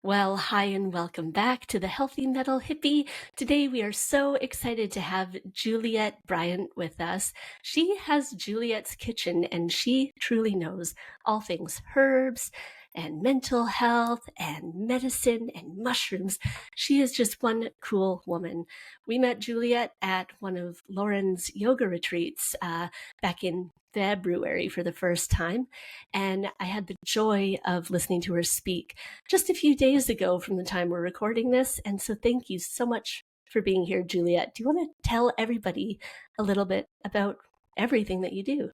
Well, hi and welcome back to the Healthy Metal Hippie. Today we are so excited to have Juliette Bryant with us. She has Juliette's Kitchen and she truly knows all things herbs and mental health and medicine and mushrooms. She is just one cool woman. We met Juliette at one of Lauren's yoga retreats back in February for the first time, and I had the joy of listening to her speak just a few days ago from the time we're recording this. And so thank you so much for being here, Juliette. Do you want to tell everybody a little bit about everything that you do?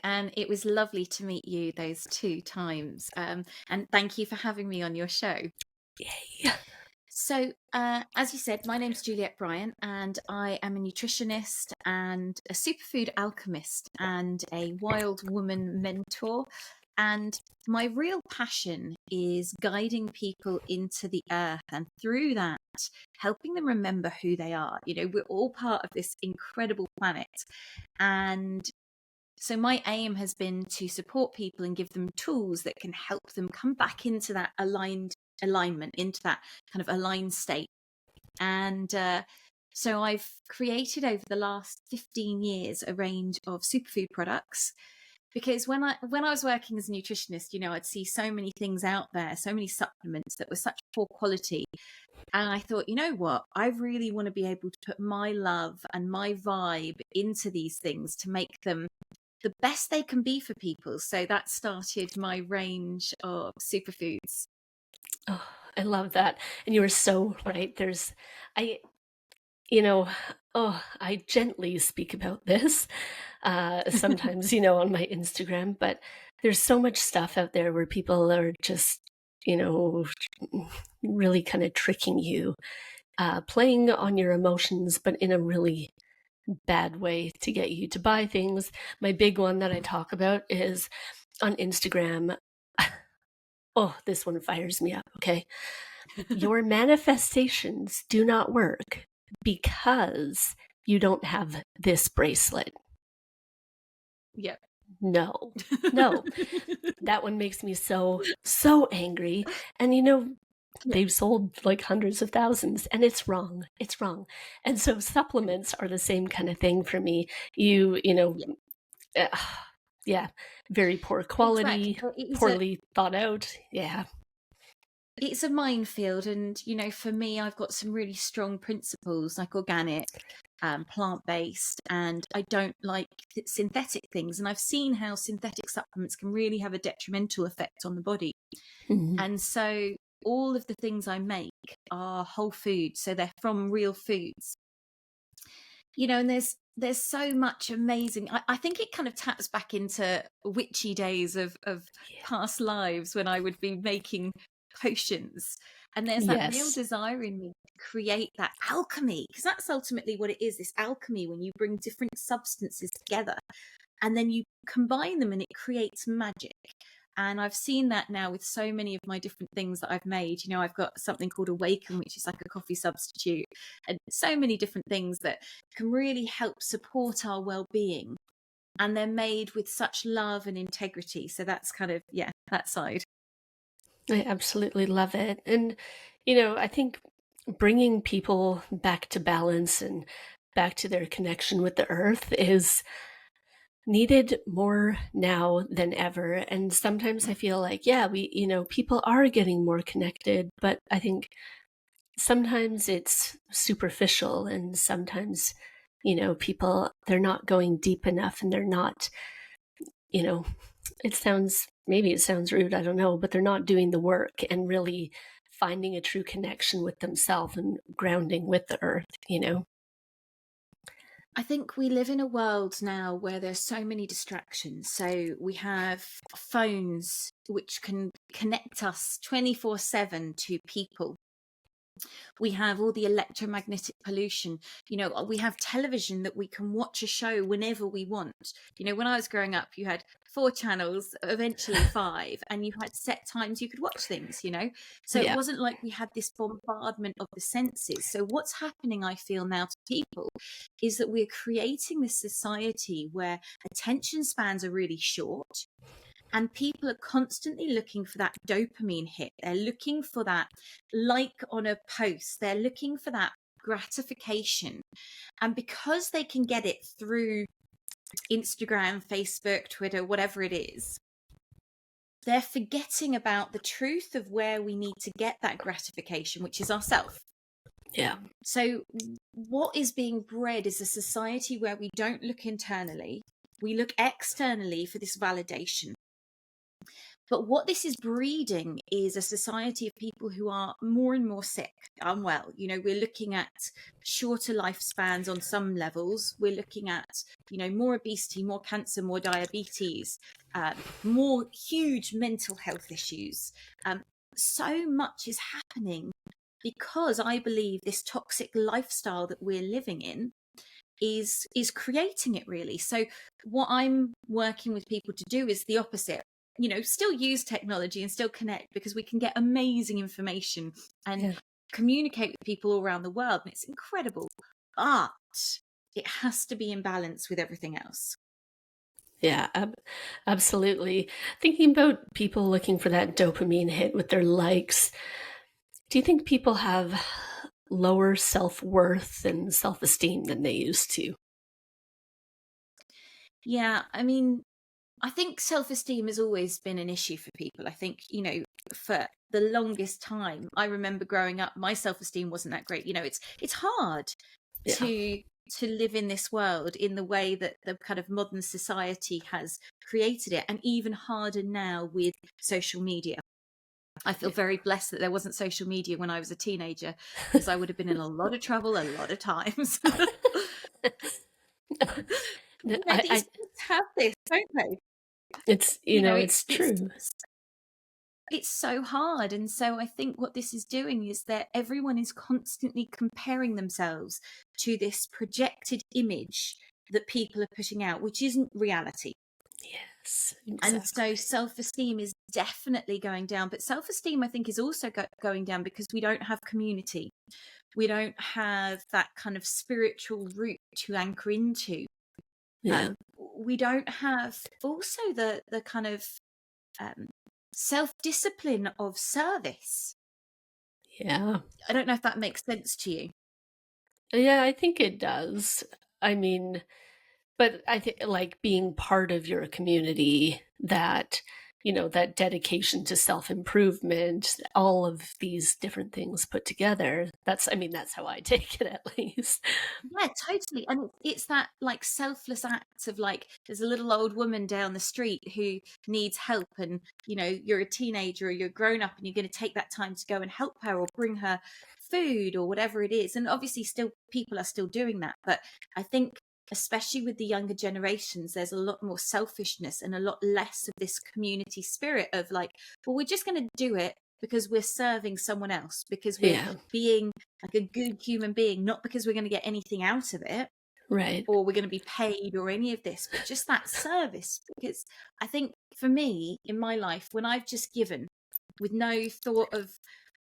And it was lovely to meet you those two times. And thank you for having me on your show. Yay. So, as you said, my name's Juliette Bryant, and I am a nutritionist and a superfood alchemist and a wild woman mentor. And my real passion is guiding people into the earth and through that, helping them remember who they are. You know, we're all part of this incredible planet. And so my aim has been to support people and give them tools that can help them come back into that alignment, into that kind of aligned state. And so I've created over the last 15 years a range of superfood products, because when I was working as a nutritionist, you know, I'd see so many things out there, so many supplements that were such poor quality. And I thought, you know what? I really want to be able to put my love and my vibe into these things to make them the best they can be for people. So that started my range of superfoods. Oh, I love that. And you were so right. I, you know, I gently speak about this sometimes, on my Instagram, but there's so much stuff out there where people are just, really kind of tricking you, playing on your emotions, but in a really bad way to get you to buy things. My big one that I talk about is on Instagram. Oh, this one fires me up, okay? Your manifestations do not work because you don't have this bracelet. Yep. No, no. That one makes me so angry. And they've sold like hundreds of thousands, and it's wrong. It's wrong. And so supplements are the same kind of thing for me. Uh, yeah, very poor quality, Exactly. poorly thought out. Yeah. It's a minefield, and you know, for me, I've got some really strong principles like organic, plant-based, and I don't like synthetic things. And I've seen how synthetic supplements can really have a detrimental effect on the body. Mhm. And so all of the things I make are whole food, so they're from real foods. You know, and there's so much amazing. I think it kind of taps back into witchy days of Yeah. past lives when I would be making potions. And there's that real Yes. desire in me to create that alchemy, because that's ultimately what it is, this alchemy, when you bring different substances together and then you combine them and it creates magic. And I've seen that now with so many of my different things that I've made. You know, I've got something called Awaken, which is like a coffee substitute, and so many different things that can really help support our well-being. And they're made with such love and integrity. So that's kind of, yeah, that side. I absolutely love it. And, I think bringing people back to balance and back to their connection with the earth is needed more now than ever. And sometimes I feel like, yeah, people are getting more connected, but I think sometimes it's superficial and sometimes, people, they're not going deep enough and they're not, you know, maybe it sounds rude, I don't know, but they're not doing the work and really finding a true connection with themselves and grounding with the earth. I think we live in a world now where there's so many distractions. So we have phones which can connect us 24/7 to people. We have all the electromagnetic pollution. You know, we have television that we can watch a show whenever we want. You know, when I was growing up, you had 4 channels, eventually 5, and you had set times you could watch things, you know. So it Yeah. wasn't like we had this bombardment of the senses. So what's happening, I feel now, to people is that we're creating this society where attention spans are really short. And people are constantly looking for that dopamine hit. They're looking for that like on a post. They're looking for that gratification. And because they can get it through Instagram, Facebook, Twitter, whatever it is, they're forgetting about the truth of where we need to get that gratification, which is ourself. Yeah. So what is being bred is a society where we don't look internally, we look externally for this validation. But what this is breeding is a society of people who are more and more sick, unwell. You know, we're looking at shorter lifespans on some levels. We're looking at, you know, more obesity, more cancer, more diabetes, more huge mental health issues. So much is happening because I believe this toxic lifestyle that we're living in is creating it, really. So what I'm working with people to do is the opposite. You know, still use technology and still connect, because we can get amazing information and communicate with people all around the world, and it's incredible. But it has to be in balance with everything else. Yeah, absolutely. Thinking about people looking for that dopamine hit with their likes, do you think people have lower self-worth and self-esteem than they used to? Yeah, I mean, I think self-esteem has always been an issue for people. I think, you know, for the longest time, I remember growing up, my self-esteem wasn't that great. You know, it's hard Yeah. to live in this world in the way that the kind of modern society has created it, and even harder now with social media. I feel very blessed that there wasn't social media when I was a teenager, because I would have been in a lot of trouble a lot of times. No, You know, these kids have this, don't they? it's, You know, it's true. it's so hard. And so I think what this is doing is that everyone is constantly comparing themselves to this projected image that people are putting out, which isn't reality. Yes, And so exactly. self-esteem is definitely going down. But self-esteem, I think, is also going down because we don't have community. We don't have that kind of spiritual root to anchor into. Yeah. We don't have also the kind of self-discipline of service. Yeah. I don't know if that makes sense to you. Yeah, I think it does. I mean, but I think like being part of your community, that, that dedication to self-improvement, all of these different things put together, that's how I take it at least. Yeah, totally. And it's that like selfless act of like, there's a little old woman down the street who needs help, and you know, you're a teenager or you're grown up and you're going to take that time to go and help her or bring her food or whatever it is. And obviously still people are still doing that, but I think especially with the younger generations, there's a lot more selfishness and a lot less of this community spirit of like, well, we're just going to do it because we're serving someone else, because we're Yeah, being like a good human being, not because we're going to get anything out of it right. or we're going to be paid or any of this, but just that service. Because I think for me in my life, when I've just given with no thought of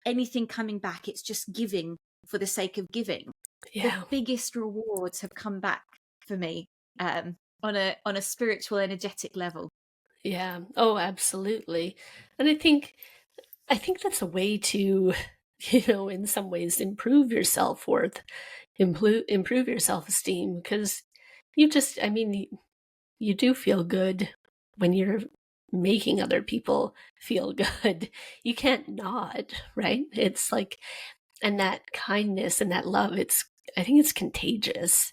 anything coming back, it's just giving for the sake of giving, the Yeah. biggest rewards have come back for me, on a spiritual, energetic level. Yeah. Oh, absolutely. And I think that's a way to, in some ways improve your self-worth, improve your self-esteem, because you do feel good when you're making other people feel good. You can't not, right? It's like, and that kindness and that love, I think it's contagious.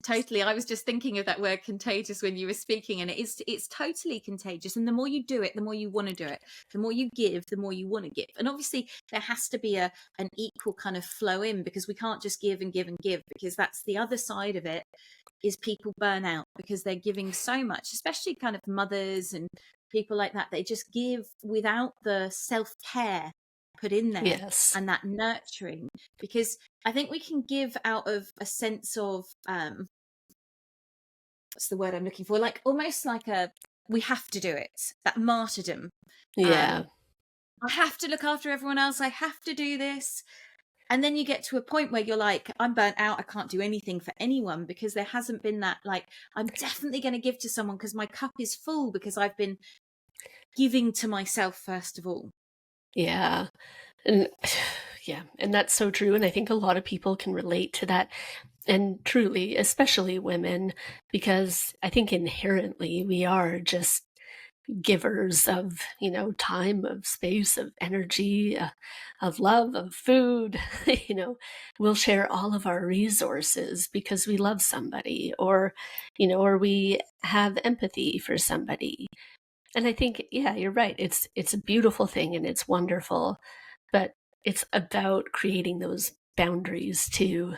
Totally. I was just thinking of that word contagious when you were speaking, and it's totally contagious. And the more you do it, the more you want to do it. The more you give, the more you want to give. And obviously there has to be an equal kind of flow in, because we can't just give and give and give, because that's the other side of it, is people burn out because they're giving so much, especially kind of mothers and people like that. They just give without the self-care put in there Yes. and that nurturing, because I think we can give out of a sense of what's the word I'm looking for, like almost like a, we have to do it, that martyrdom. Yeah. I have to look after everyone else, I have to do this. And then you get to a point where you're like, I'm burnt out. I can't do anything for anyone because there hasn't been that, like, I'm definitely going to give to someone because my cup is full because I've been giving to myself first of all. Yeah. And yeah, and that's so true. And I think a lot of people can relate to that. And truly, especially women, because I think inherently we are just givers of, time, of space, of energy, of love, of food. We'll share all of our resources because we love somebody, or we have empathy for somebody. And I think, yeah, you're right. It's a beautiful thing and it's wonderful, but it's about creating those boundaries too.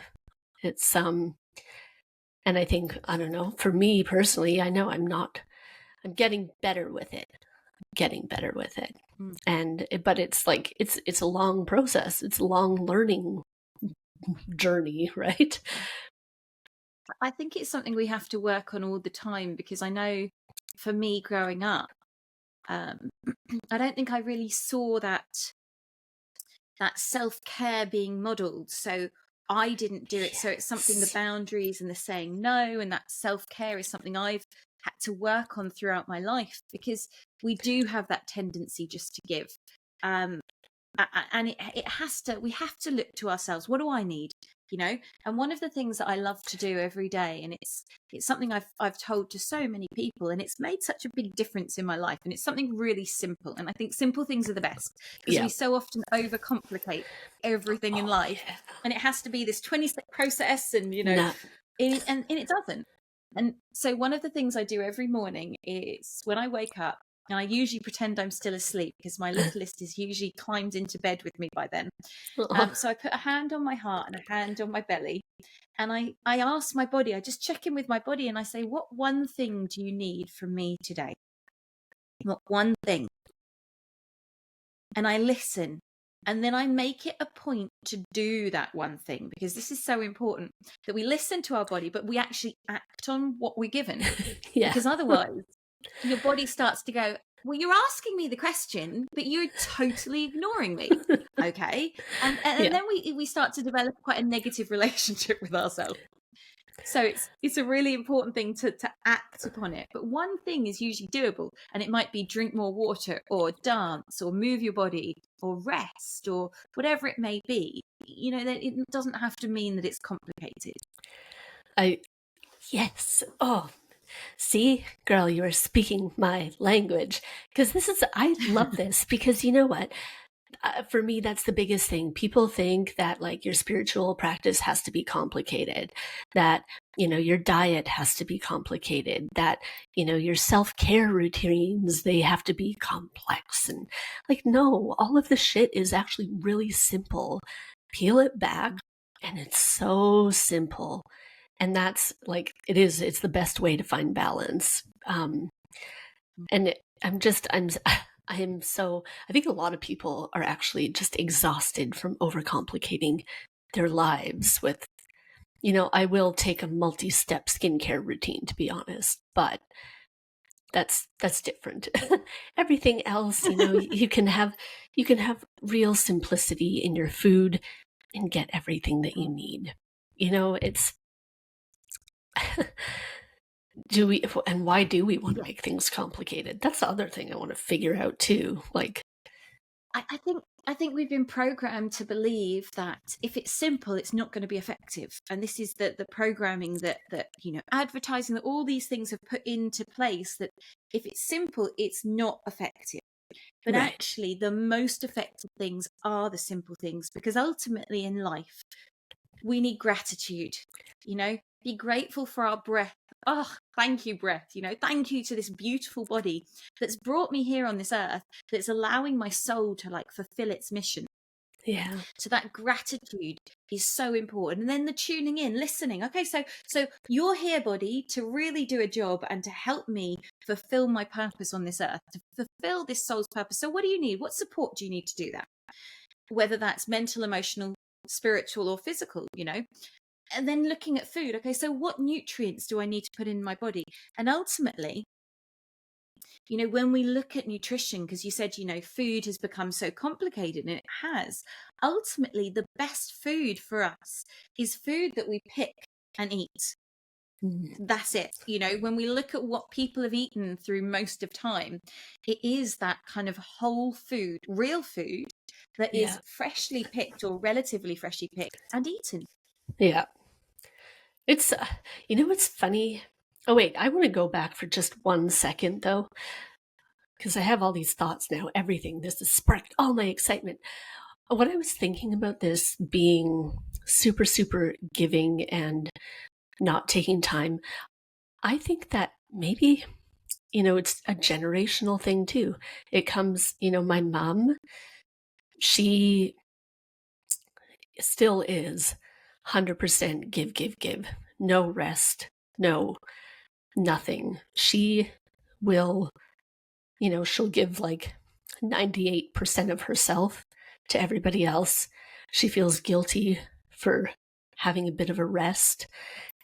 It's and I think, I don't know, for me personally, I know I'm getting better with it. Getting better with it. But it's like it's a long process. It's a long learning journey, right? I think it's something we have to work on all the time, because I know for me growing up, I don't think I really saw that self-care being modeled. So I didn't do it. So it's something, the boundaries and the saying no and that self-care is something I've had to work on throughout my life, because we do have that tendency just to give. And we have to look to ourselves. What do I need? And one of the things that I love to do every day, and it's something I've told to so many people, and it's made such a big difference in my life, and it's something really simple. And I think simple things are the best, because we so often overcomplicate everything in life, and it has to be this 20-step process, and and it doesn't. And so one of the things I do every morning is when I wake up, and I usually pretend I'm still asleep because my littlest is usually climbed into bed with me by then. So I put a hand on my heart and a hand on my belly, and I ask my body, I just check in with my body, and I say, what one thing do you need from me today? What one thing? And I listen. And then I make it a point to do that one thing, because this is so important, that we listen to our body, but we actually act on what we're given. Because otherwise, your body starts to go, well, you're asking me the question, but you're totally ignoring me. Okay. And then we start to develop quite a negative relationship with ourselves. So it's a really important thing to act upon it. But one thing is usually doable, and it might be drink more water, or dance, or move your body, or rest, or whatever it may be. It doesn't have to mean that it's complicated. Yes. Oh, see, girl, you are speaking my language, because I love this, because you know what? For me, that's the biggest thing. People think that like your spiritual practice has to be complicated, that, your diet has to be complicated, that, your self-care routines, they have to be complex. And like, no, all of the shit is actually really simple. Peel it back and it's so simple. And that's like, it's the best way to find balance. And I think a lot of people are actually just exhausted from overcomplicating their lives with, I will take a multi-step skincare routine, to be honest, but that's different. Everything else, you can have real simplicity in your food and get everything that you need. It's why do we want to make things complicated? That's the other thing I want to figure out too. Like, I think we've been programmed to believe that if it's simple, it's not going to be effective. And this is the programming that advertising, that all these things have put into place, that if it's simple, it's not effective. But right. Actually, the most effective things are the simple things, because ultimately in life, we need gratitude. Be grateful for our breath. Oh, thank you, breath. Thank you to this beautiful body that's brought me here on this earth, that's allowing my soul to like fulfill its mission. Yeah. So that gratitude is so important. And then the tuning in, listening. Okay, so you're here, body, to really do a job and to help me fulfill my purpose on this earth, to fulfill this soul's purpose. So what do you need? What support do you need to do that? Whether that's mental, emotional, spiritual, or physical, And then looking at food. Okay, so what nutrients do I need to put in my body? And ultimately, you know, when we look at nutrition, because you said, you know, food has become so complicated, and it has. Ultimately, the best food for us is food that we pick and eat. That's it. You know, when we look at what people have eaten through most of time, it is that kind of whole food, real food that Yeah. is freshly picked or relatively freshly picked and eaten. Yeah. It's, you know what's funny? Oh, wait, I want to go back for just 1 second, though, because I have all these thoughts now. Everything. This has sparked all my excitement. What I was thinking about this being super, super giving and not taking time, I think that maybe, you know, it's a generational thing too. It comes, you know, my mom, she still is 100% give, give, give. No rest, no nothing. She will, you know, she'll give like 98% of herself to everybody else. She feels guilty for having a bit of a rest.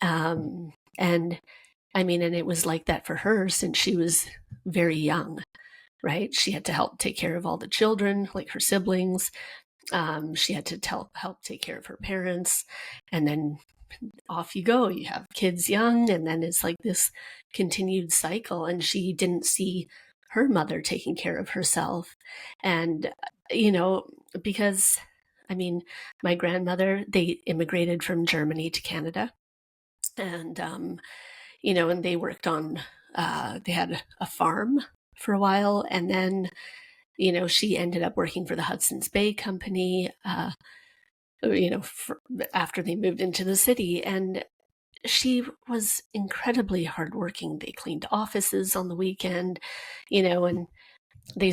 And I mean, and it was like that for her since she was very young, right? She had to help take care of all the children, like her siblings. She had to help take care of her parents. And then off you go. You have kids young, and then it's like this continued cycle. And she didn't see her mother taking care of herself. And, you know, because, I mean, my grandmother, they immigrated from Germany to Canada. And, you know, and they worked on, they had a farm for a while. And then, you know, she ended up working for the Hudson's Bay Company, you know, after they moved into the city. And she was incredibly hardworking. They cleaned offices on the weekend, you know, and they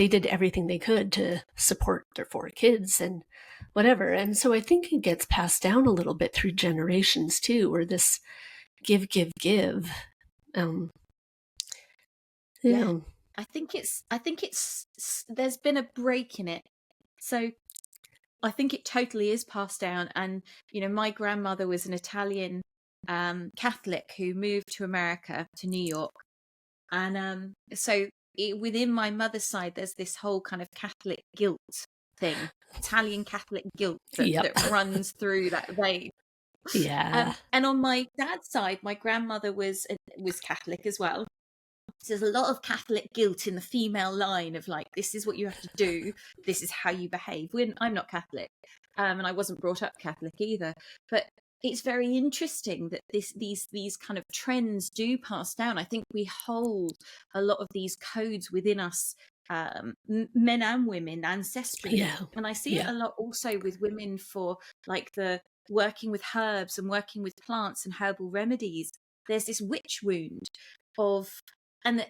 did everything they could to support their 4 kids and whatever. And so I think it gets passed down a little bit through generations too, where this give, give, give. Um, you Yeah. know, I think there's been a break in it. So I think it totally is passed down. And, you know, my grandmother was an Italian Catholic who moved to America, to New York. And so within my mother's side, there's this whole kind of Catholic guilt thing, Italian Catholic guilt yep. that runs through that vein. Yeah. And on my dad's side, my grandmother was Catholic as well. So there's a lot of Catholic guilt in the female line of like, this is what you have to do, this is how you behave. I'm not Catholic, and I wasn't brought up Catholic either. But it's very interesting that these kind of trends do pass down. I think we hold a lot of these codes within us, men and women, ancestrally. Yeah. And I see it Yeah. a lot also with women for like the working with herbs and working with plants and herbal remedies. There's this witch wound of and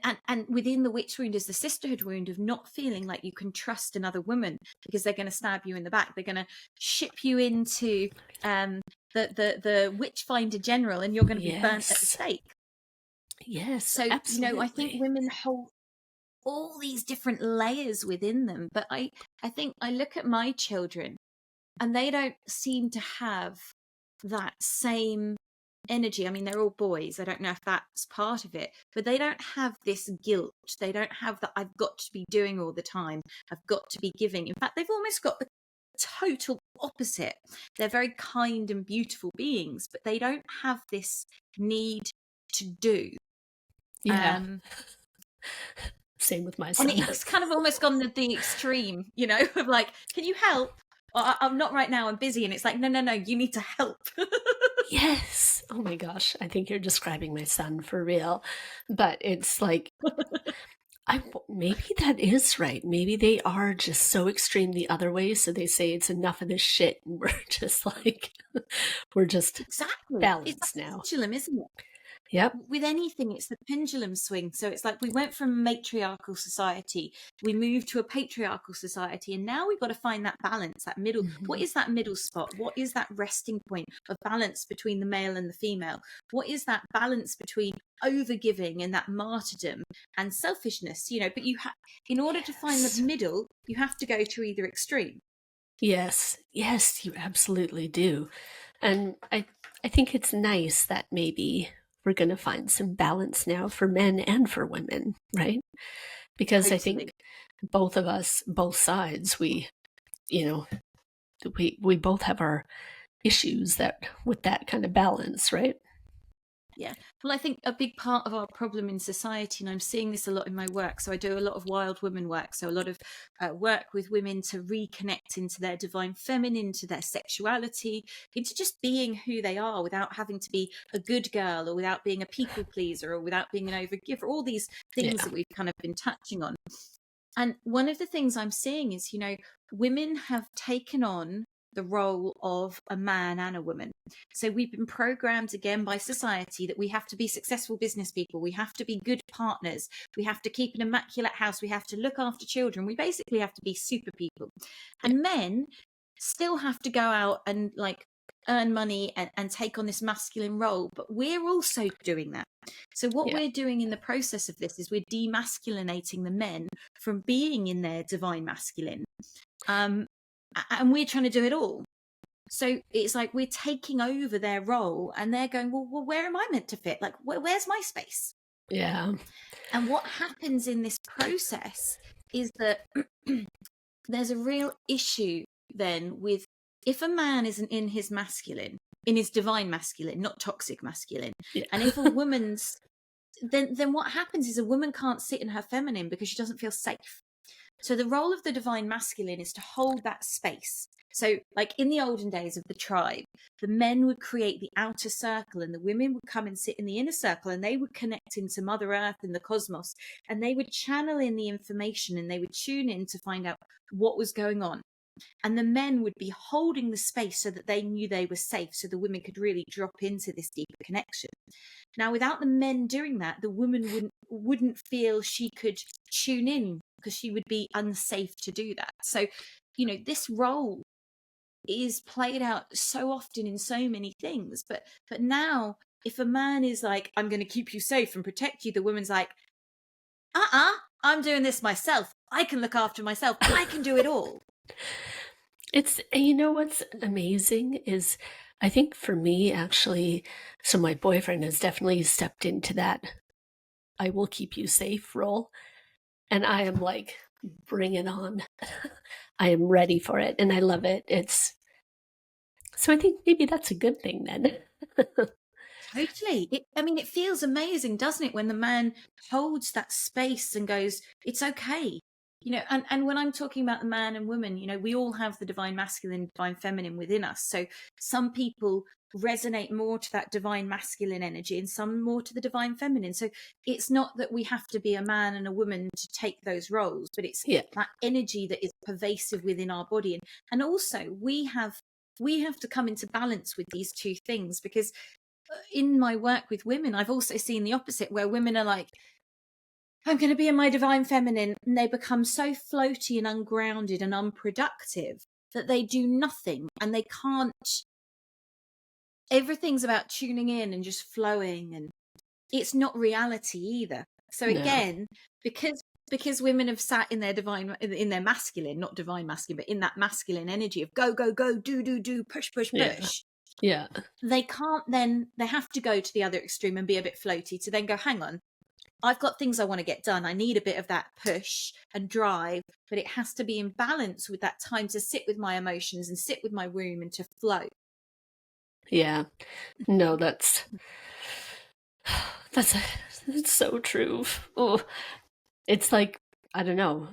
within the witch wound is the sisterhood wound of not feeling like you can trust another woman because they're going to stab you in the back. They're going to ship you into the witch finder general, and you're going to be burnt at the stake. Yes, So, absolutely. you know, I think women hold all these different layers within them. But I think I look at my children and they don't seem to have that same energy. I mean, they're all boys. I don't know if that's part of it, but they don't have this guilt. They don't have that I've got to be doing all the time. I've got to be giving. In fact, they've almost got the total opposite. They're very kind and beautiful beings, but they don't have this need to do. Yeah. Same with my son. And it's kind of almost gone to the extreme, you know, of like, can you help? Or, I'm not right now, I'm busy. And it's like, no, you need to help. Yes. Oh my gosh. I think you're describing my son for real. But it's like, maybe that is right. Maybe they are just so extreme the other way. So they say it's enough of this shit. And we're just like, we're just Exactly. balanced It's a now. pendulum, isn't it? Yep. With anything, it's the pendulum swing. So it's like we went from a matriarchal society, we moved to a patriarchal society, and now we've got to find that balance, that middle. Mm-hmm. What is that middle spot? What is that resting point of balance between the male and the female? What is that balance between overgiving and that martyrdom and selfishness? You know, but in order to find the middle, you have to go to either extreme. Yes, you absolutely do. And I think it's nice that maybe we're going to find some balance now for men and for women, right? Because I Totally. think both of us, both sides, we both have our issues that with that kind of balance, right? Yeah. Well, I think a big part of our problem in society, and I'm seeing this a lot in my work. So I do a lot of wild women work. So a lot of work with women to reconnect into their divine feminine, to their sexuality, into just being who they are without having to be a good girl or without being a people pleaser or without being an overgiver, all these things Yeah. that we've kind of been touching on. And one of the things I'm seeing is, women have taken on the role of a man and a woman. So we've been programmed again by society that we have to be successful business people. We have to be good partners. We have to keep an immaculate house. We have to look after children. We basically have to be super people. And men still have to go out and earn money and take on this masculine role. But we're also doing that. So what we're doing in the process of this is we're demasculinating the men from being in their divine masculine. And we're trying to do it all. So it's like we're taking over their role and they're going, well, where am I meant to fit? Like, where's my space? Yeah. And what happens in this process is that there's a real issue then with if a man isn't in his masculine, in his divine masculine, not toxic masculine, and if a woman's, then what happens is a woman can't sit in her feminine because she doesn't feel safe. So the role of the divine masculine is to hold that space. So like in the olden days of the tribe, the men would create the outer circle and the women would come and sit in the inner circle and they would connect into Mother Earth and the cosmos and they would channel in the information and they would tune in to find out what was going on. And the men would be holding the space so that they knew they were safe, so the women could really drop into this deeper connection. Now, without the men doing that, the woman wouldn't feel she could tune in because she would be unsafe to do that. So, this role is played out so often in so many things. But now, if a man is like, I'm going to keep you safe and protect you, the woman's like, I'm doing this myself. I can look after myself. I can do it all. It's, what's amazing is I think for me, actually, so my boyfriend has definitely stepped into that I will keep you safe role. And I am like, bring it on. I am ready for it. And I love it. So I think maybe that's a good thing then. Totally. It feels amazing, doesn't it, when the man holds that space and goes, it's okay. And when I'm talking about the man and woman, we all have the divine masculine, divine feminine within us. So some people resonate more to that divine masculine energy and some more to the divine feminine. So it's not that we have to be a man and a woman to take those roles, but it's that energy that is pervasive within our body. And also we have to come into balance with these two things, because in my work with women, I've also seen the opposite, where women are like, I'm going to be in my divine feminine, and they become so floaty and ungrounded and unproductive that they do nothing and they can't. Everything's about tuning in and just flowing, and it's not reality either. So again, because women have sat in their divine, in their masculine, not divine masculine, but in that masculine energy of go, go, go, do, push, push, push. Yeah. They can't then, they have to go to the other extreme and be a bit floaty to then go, hang on, I've got things I want to get done. I need a bit of that push and drive, but it has to be in balance with that time to sit with my emotions and sit with my womb and to flow. Yeah. No, that's so true. Oh, it's like, I don't know.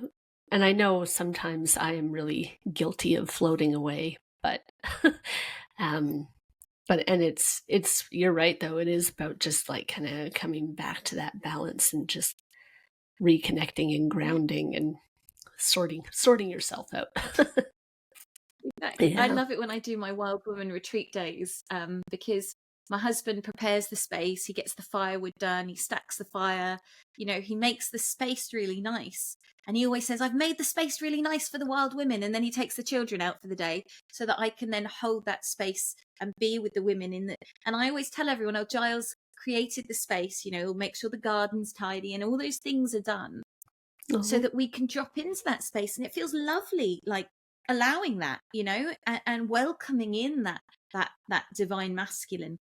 And I know sometimes I am really guilty of floating away, but and it's you're right though. It is about just like kind of coming back to that balance and just reconnecting and grounding and sorting yourself out. Exactly. Yeah. I love it when I do my Wild Woman retreat days, because my husband prepares the space, he gets the firewood done, he stacks the fire, he makes the space really nice. And he always says, I've made the space really nice for the wild women. And then he takes the children out for the day so that I can then hold that space and be with the women and I always tell everyone, oh, Giles created the space, he'll make sure the garden's tidy and all those things are done so that we can drop into that space. And it feels lovely, like allowing that, and welcoming in that divine masculine.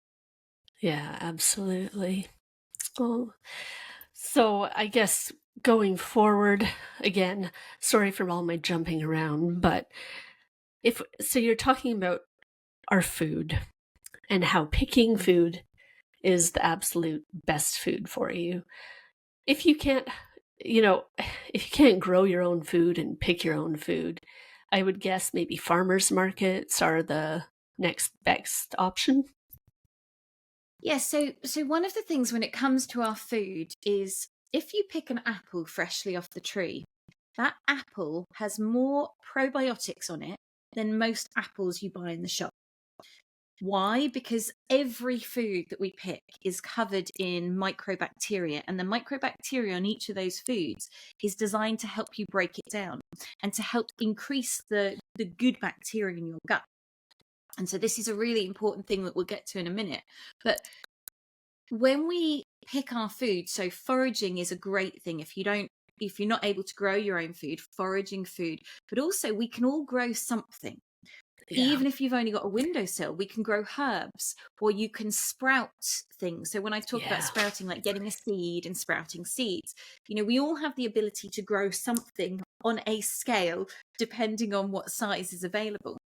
Yeah, absolutely. Oh, so I guess going forward, again, sorry for all my jumping around, but if so you're talking about our food and how picking food is the absolute best food for you. If you can't, you know, if you can't grow your own food and pick your own food, I would guess maybe farmers markets are the next best option. Yeah, so one of the things when it comes to our food is if you pick an apple freshly off the tree, that apple has more probiotics on it than most apples you buy in the shop. Why? Because every food that we pick is covered in microbacteria, and the microbacteria on each of those foods is designed to help you break it down and to help increase the good bacteria in your gut. And so this is a really important thing that we'll get to in a minute. But when we pick our food, so foraging is a great thing. If you're not able to grow your own food, foraging food, but also we can all grow something. Yeah. Even if you've only got a windowsill, we can grow herbs, or you can sprout things. So when I talk about Yeah. sprouting, like getting a seed and sprouting seeds, we all have the ability to grow something on a scale depending on what size is available.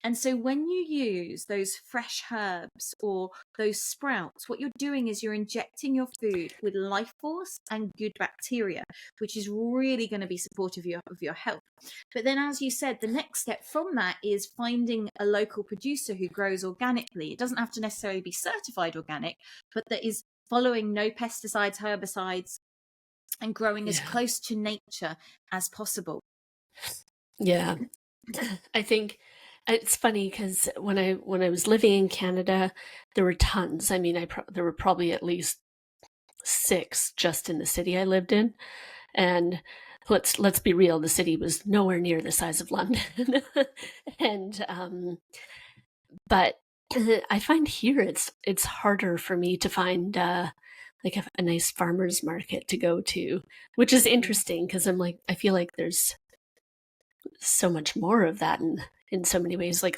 And so when you use those fresh herbs or those sprouts, what you're doing is you're injecting your food with life force and good bacteria, which is really going to be supportive of your health. But then, as you said, the next step from that is finding a local producer who grows organically. It doesn't have to necessarily be certified organic, but that is following no pesticides, herbicides, and growing as Yeah. close to nature as possible. Yeah. I think it's funny because when I was living in Canada, there were tons. I mean, there were probably at least 6 just in the city I lived in, and let's be real, the city was nowhere near the size of London, and but I find here it's harder for me to find like a nice farmer's market to go to, which is Yeah. interesting because I feel like there's so much more of that in so many ways, like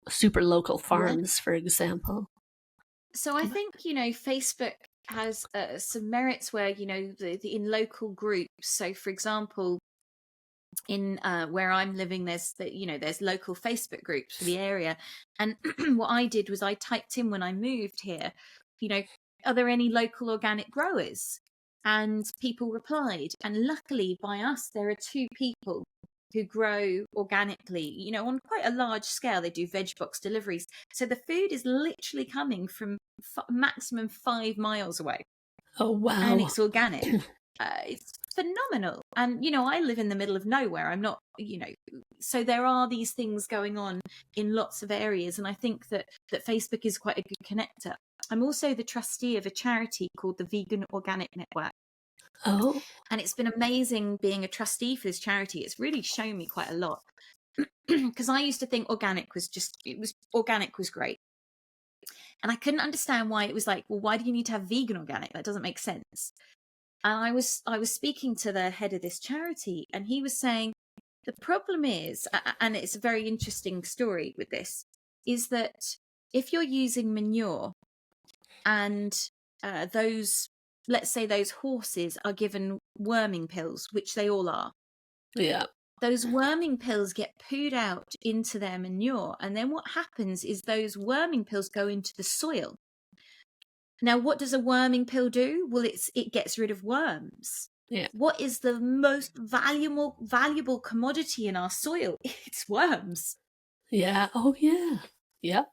super local Yeah. farms, for example. So I think Facebook has some merits where in local groups. So for example, in where I'm living, there's local Facebook groups for the area, and what I did was I typed in when I moved here, you know, are there any local organic growers? And people replied, and luckily by us there are 2 people who grow organically, on quite a large scale. They do veg box deliveries, so the food is literally coming from maximum 5 miles away, Oh and wow. it's organic. It's phenomenal. And, I live in the middle of nowhere. I'm not, so there are these things going on in lots of areas. And I think that Facebook is quite a good connector. I'm also the trustee of a charity called the Vegan Organic Network. Oh And it's been amazing being a trustee for this charity. It's really shown me quite a lot. Because I used to think organic was great. And I couldn't understand why it was like, well, why do you need to have vegan organic? That doesn't make sense. And I was speaking to the head of this charity, and he was saying the problem is, and it's a very interesting story with this, is that if you're using manure and those, let's say those horses are given worming pills, which they all are, yeah. those worming pills get pooed out into their manure, and then what happens is those worming pills go into the soil. Now, what does a worming pill do? Well, it gets rid of worms. Yeah. What is the most valuable commodity in our soil? It's worms. Yeah. Oh yeah. Yep.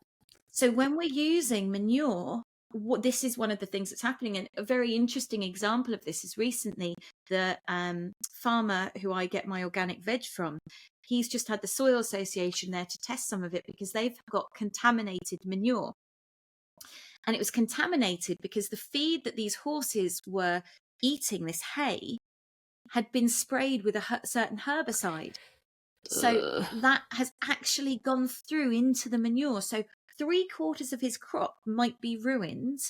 So when we're using manure, this is one of the things that's happening. And a very interesting example of this is recently the farmer who I get my organic veg from. He's just had the Soil Association there to test some of it because they've got contaminated manure. And it was contaminated because the feed that these horses were eating, this hay, had been sprayed with a certain herbicide. So Ugh. that has actually gone through into the manure. So 3/4 of his crop might be ruined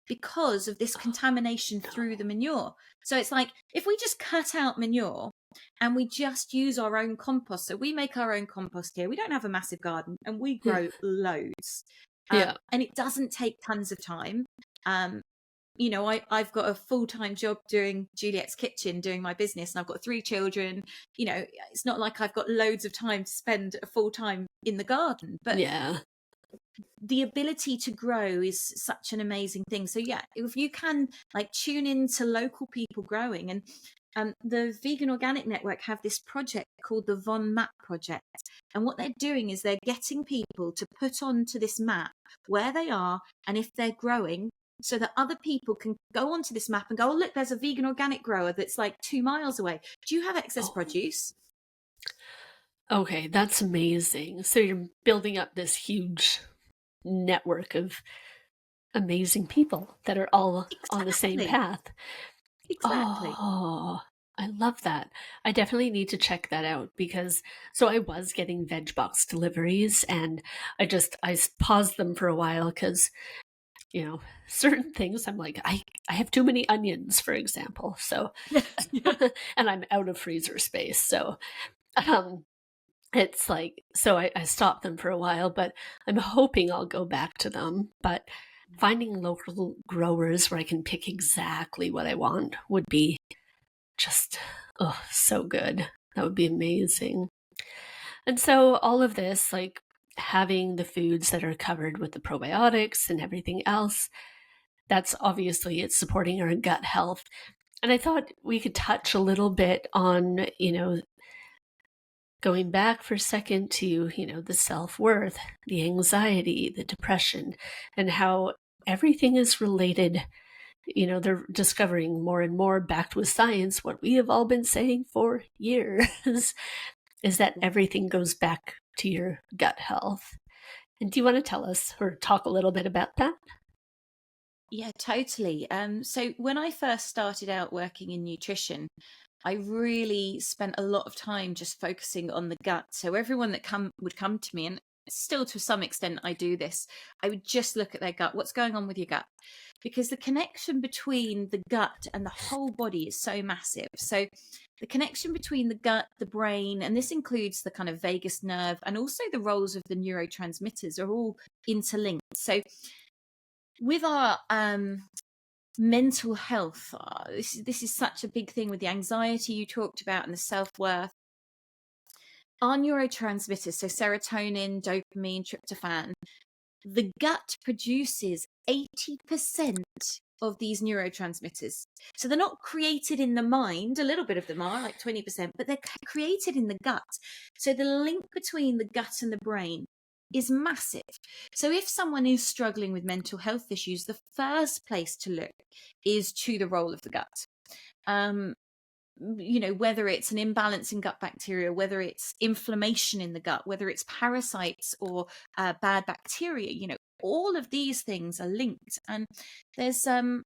because of this contamination through the manure. So it's like, if we just cut out manure and we just use our own compost. So we make our own compost here. We don't have a massive garden and we Yeah. grow loads. Yeah. And it doesn't take tons of time. I've got a full-time job doing Juliette's Kitchen, doing my business, and I've got 3 children. It's not like I've got loads of time to spend a full-time in the garden, but Yeah. the ability to grow is such an amazing thing. So yeah, if you can tune in to local people growing, and the Vegan Organic Network have this project called the Von Map Project. And what they're doing is they're getting people to put onto this map where they are and if they're growing, so that other people can go onto this map and go, oh, look, there's a vegan organic grower that's 2 miles away. Do you have excess produce? Okay, that's amazing. So you're building up this huge network of amazing people that are all on the same Exactly. path. Exactly. Oh, I love that. I definitely need to check that out because I was getting veg box deliveries and I paused them for a while because certain things I'm like, I have too many onions, for example. So, Yeah. and I'm out of freezer space. So, um, it's I stopped them for a while, but I'm hoping I'll go back to them. But finding local growers where I can pick exactly what I want would be just, oh, so good. That would be amazing. And so all of this, having the foods that are covered with the probiotics and everything else, that's obviously it's supporting our gut health. And I thought we could touch a little bit on, going back for a second to, the self-worth, the anxiety, the depression, and how everything is related. They're discovering more and more, backed with science, what we have all been saying for years, is that everything goes back to your gut health. And do you want to tell us or talk a little bit about that? Yeah, totally. So when I first started out working in nutrition, I really spent a lot of time just focusing on the gut. So everyone that would come to me, and still to some extent I do this, I would just look at their gut. What's going on with your gut? Because the connection between the gut and the whole body is so massive. So the connection between the gut, the brain, and this includes the kind of vagus nerve and also the roles of the neurotransmitters are all interlinked. So with our mental health, this is such a big thing with the anxiety you talked about and the self-worth. Our neurotransmitters, so serotonin, dopamine, tryptophan, the gut produces 80% of these neurotransmitters. So they're not created in the mind, a little bit of them are, like 20%, but they're created in the gut. So the link between the gut and the brain is massive. So if someone is struggling with mental health issues, the first place to look is to the role of the gut. Whether it's an imbalance in gut bacteria, whether it's inflammation in the gut, whether it's parasites or bad bacteria, all of these things are linked. And there's some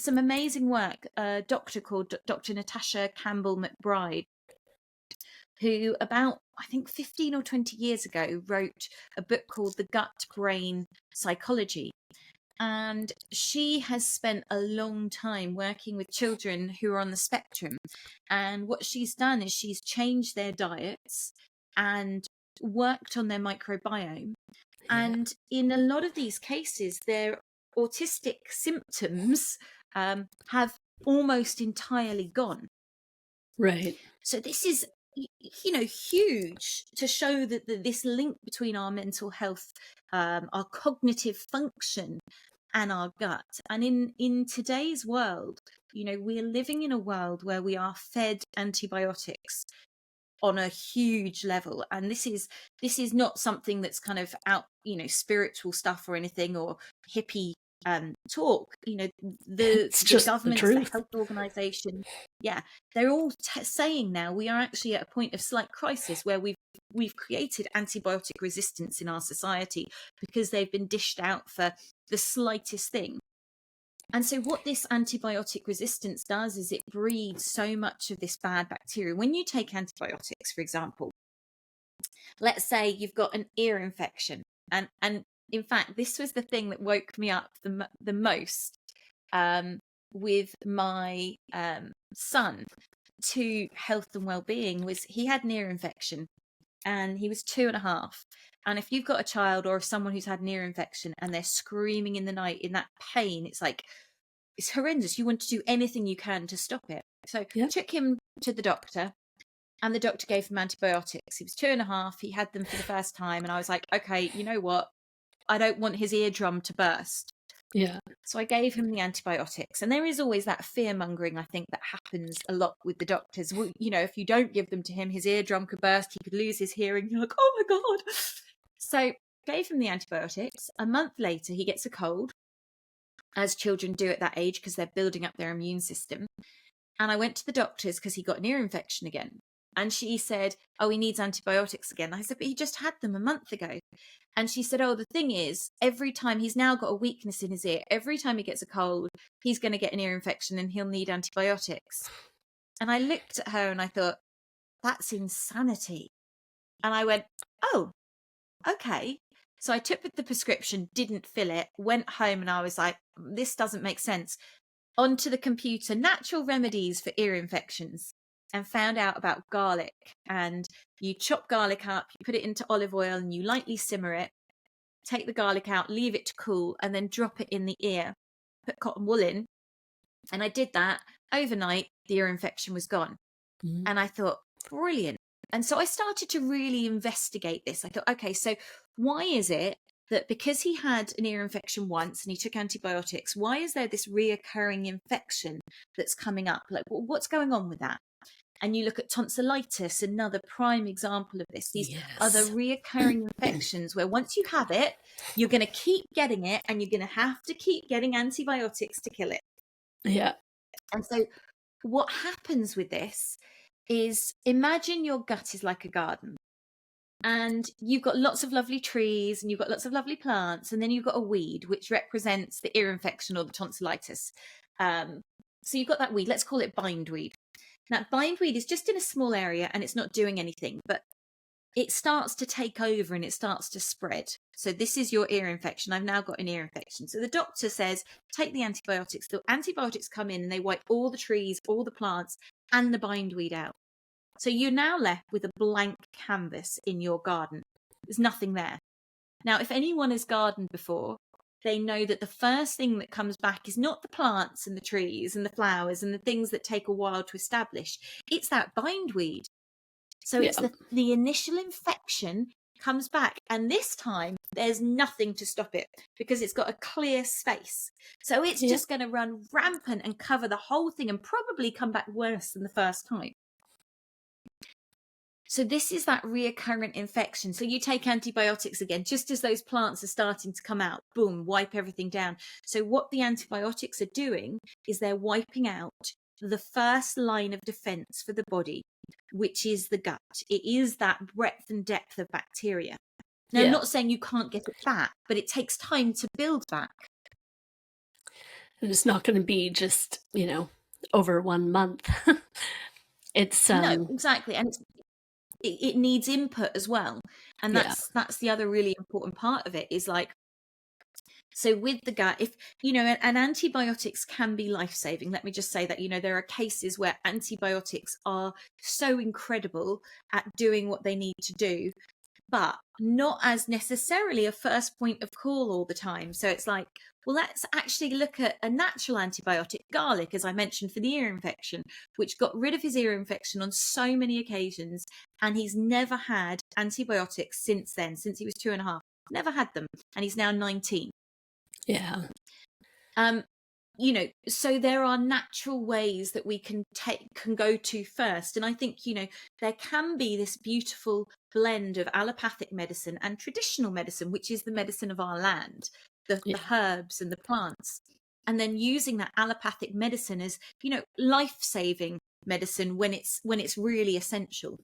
amazing work, a doctor called Dr. Natasha Campbell McBride, who about, I think 15 or 20 years ago, wrote a book called The Gut-Brain Psychology. And she has spent a long time working with children who are on the spectrum. And what she's done is she's changed their diets and worked on their microbiome. Yeah. And in a lot of these cases, their autistic symptoms have almost entirely gone. Right. So this is, huge to show that this link between our mental health, our cognitive function, and our gut. And in today's world, we're living in a world where we are fed antibiotics on a huge level, and this is not something that's kind of out, spiritual stuff or anything, or hippie talk. It's The just the governments, the truth. health organizations, yeah, they're all saying now we are actually at a point of slight crisis where we've created antibiotic resistance in our society because they've been dished out for the slightest thing. And so what this antibiotic resistance does is it breeds so much of this bad bacteria. When you take antibiotics, for example, let's say you've got an ear infection. And in fact, this was the thing that woke me up the most with my son to health and well-being, was he had an ear infection. and he was 2.5. And if you've got a child or someone who's had an ear infection and they're screaming in the night in that pain, it's horrendous. You want to do anything you can to stop it. So Yeah. took him to the doctor, and the doctor gave him antibiotics. He was 2.5. He had them for the first time. And I was like, okay, you know what? I don't want his eardrum to burst. Yeah. So I gave him the antibiotics. And there is always that fear mongering, I think, that happens a lot with the doctors. Well, if you don't give them to him, his eardrum could burst. He could lose his hearing. You're like, oh my God. So gave him the antibiotics. A month later, he gets a cold, as children do at that age because they're building up their immune system. And I went to the doctors because he got an ear infection again. And she said, oh, he needs antibiotics again. I said, but he just had them a month ago. And she said, oh, the thing is, every time he's now got a weakness in his ear, every time he gets a cold, he's going to get an ear infection and he'll need antibiotics. And I looked at her and I thought, that's insanity. And I went, oh, okay. So I took the prescription, didn't fill it, went home, and I was like, this doesn't make sense. Onto the computer, natural remedies for ear infections, and found out about garlic. And you chop garlic up, you put it into olive oil, and you lightly simmer it. Take the garlic out, leave it to cool, and then drop it in the ear. Put cotton wool in. And I did that overnight. The ear infection was gone. Mm. And I thought, brilliant. And so I started to really investigate this. I thought, okay, so why is it that because he had an ear infection once and he took antibiotics, why is there this reoccurring infection that's coming up? Like, what's going on with that? And you look at tonsillitis, another prime example of this. These other reoccurring infections where once you have it, you're going to keep getting it and you're going to have to keep getting antibiotics to kill it. Yeah. And so what happens with this is, imagine your gut is like a garden. And you've got lots of lovely trees and you've got lots of lovely plants, and then you've got a weed which represents the ear infection or the tonsillitis. So you've got that weed, let's call it bindweed. Now, bindweed is just in a small area and it's not doing anything, but it starts to take over and it starts to spread. So this is your ear infection. I've now got an ear infection. So the doctor says, take the antibiotics. The antibiotics come in and they wipe all the trees, all the plants, and the bindweed out. So you're now left with a blank canvas in your garden. There's nothing there. Now, if anyone has gardened before, they know that the first thing that comes back is not the plants and the trees and the flowers and the things that take a while to establish. It's that bindweed. So it's the initial infection comes back, and this time there's nothing to stop it because it's got a clear space. So it's just going to run rampant and cover the whole thing and probably come back worse than the first time. So this is that reoccurrent infection. So you take antibiotics again, just as those plants are starting to come out, boom, wipe everything down. So what the antibiotics are doing is they're wiping out the first line of defense for the body, which is the gut. It is that breadth and depth of bacteria. Now, I'm not saying you can't get it back, but it takes time to build back. And it's not going to be just, over 1 month. It's no, exactly. And it needs input as well. And that's the other really important part of it is like, so with the gut, if, and antibiotics can be life-saving. Let me just say that, there are cases where antibiotics are so incredible at doing what they need to do, but not as necessarily a first point of call all the time. So it's like, well, let's actually look at a natural antibiotic, garlic, as I mentioned, for the ear infection, which got rid of his ear infection on so many occasions. And he's never had antibiotics since then, since he was 2.5, never had them. And he's now 19. Yeah. So there are natural ways that we can go to first. And I think, there can be this beautiful blend of allopathic medicine and traditional medicine, which is the medicine of our land, the herbs and the plants. And then using that allopathic medicine as, life-saving medicine when it's really essential.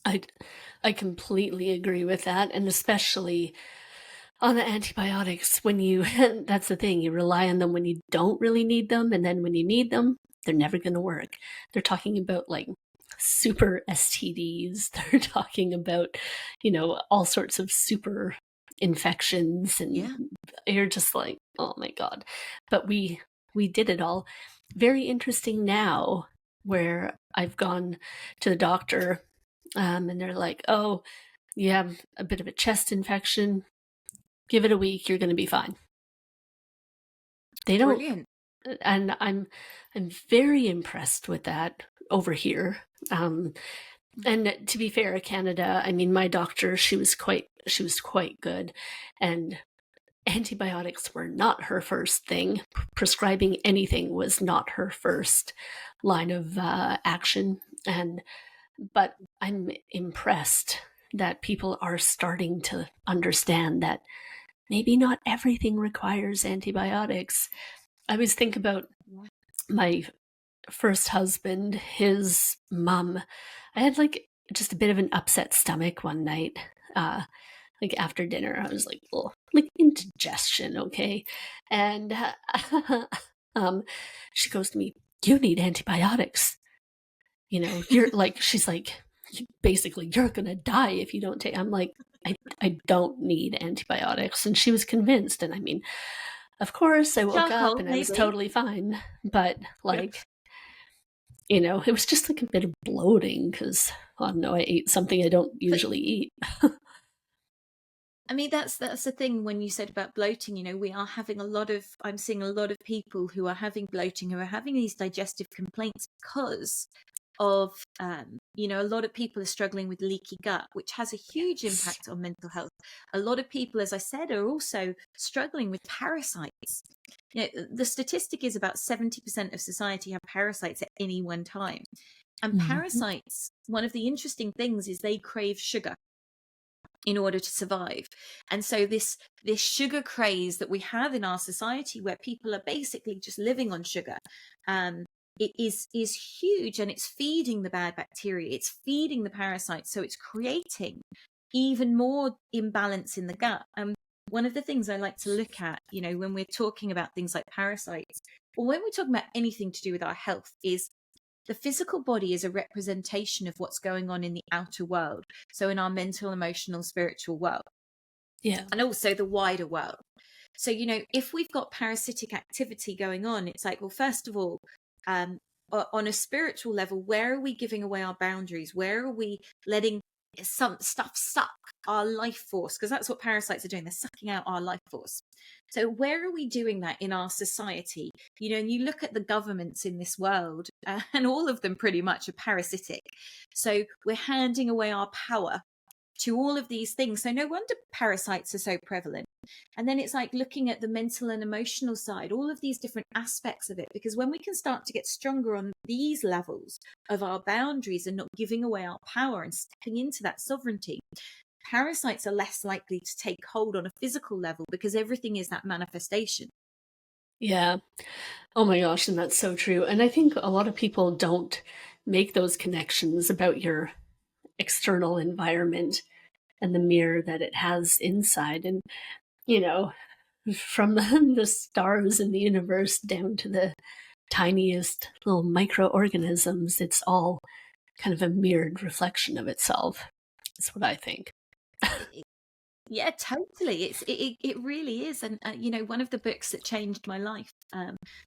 I completely agree with that. And especially on the antibiotics, that's the thing, you rely on them when you don't really need them. And then when you need them, they're never going to work. They're talking about like super STDs. They're talking about, all sorts of super infections. And you're just like, oh my God. But we did it all. Very interesting now where I've gone to the doctor And they're like, oh, you have a bit of a chest infection. Give it a week. You're going to be fine. They don't. Brilliant. And I'm very impressed with that over here. And to be fair, Canada, I mean, my doctor, she was quite good, and antibiotics were not her first thing. Prescribing anything was not her first line of action. But I'm impressed that people are starting to understand that maybe not everything requires antibiotics. I always think about my first husband, his mom. I had like just a bit of an upset stomach one night. Like after dinner, I was like, oh, like indigestion, okay? And she goes to me, you need antibiotics. You know, you're like, she's like, basically, you're gonna die if you don't take. I'm like, I don't need antibiotics. And she was convinced. And I mean, of course, I woke up and I was totally fine. But like, you know, it was just like a bit of bloating because, I don't know, I ate something I don't usually eat. I mean, that's the thing when you said about bloating, you know, I'm seeing a lot of people who are having bloating, who are having these digestive complaints because of, you know, a lot of people are struggling with leaky gut, which has a huge impact on mental health. A lot of people, as I said, are also struggling with parasites. You know, the statistic is about 70% of society have parasites at any one time. And parasites, one of the interesting things is they crave sugar in order to survive. And so this sugar craze that we have in our society, where people are basically just living on sugar, it is huge, and it's feeding the bad bacteria, it's feeding the parasites, so it's creating even more imbalance in the gut. One of the things I like to look at, you know, when we're talking about things like parasites, or when we're talking about anything to do with our health, is the physical body is a representation of what's going on in the outer world. So in our mental, emotional, spiritual world. Yeah. And also the wider world. So, you know, if we've got parasitic activity going on, it's like, well, first of all, on a spiritual level, where are we giving away our boundaries? Where are we letting some stuff suck our life force? Because that's what parasites are doing. They're sucking out our life force. So where are we doing that in our society? You know, and you look at the governments in this world, and all of them pretty much are parasitic. So we're handing away our power to all of these things. So no wonder parasites are so prevalent. And then it's like looking at the mental and emotional side, all of these different aspects of it, because when we can start to get stronger on these levels of our boundaries and not giving away our power and stepping into that sovereignty, parasites are less likely to take hold on a physical level, because everything is that manifestation. Yeah. Oh my gosh, and that's so true. And I think a lot of people don't make those connections about your external environment and the mirror that it has inside. And, you know, from the stars in the universe down to the tiniest little microorganisms, it's all kind of a mirrored reflection of itself. That's what I think. Yeah, totally. It really is. And you know, one of the books that changed my life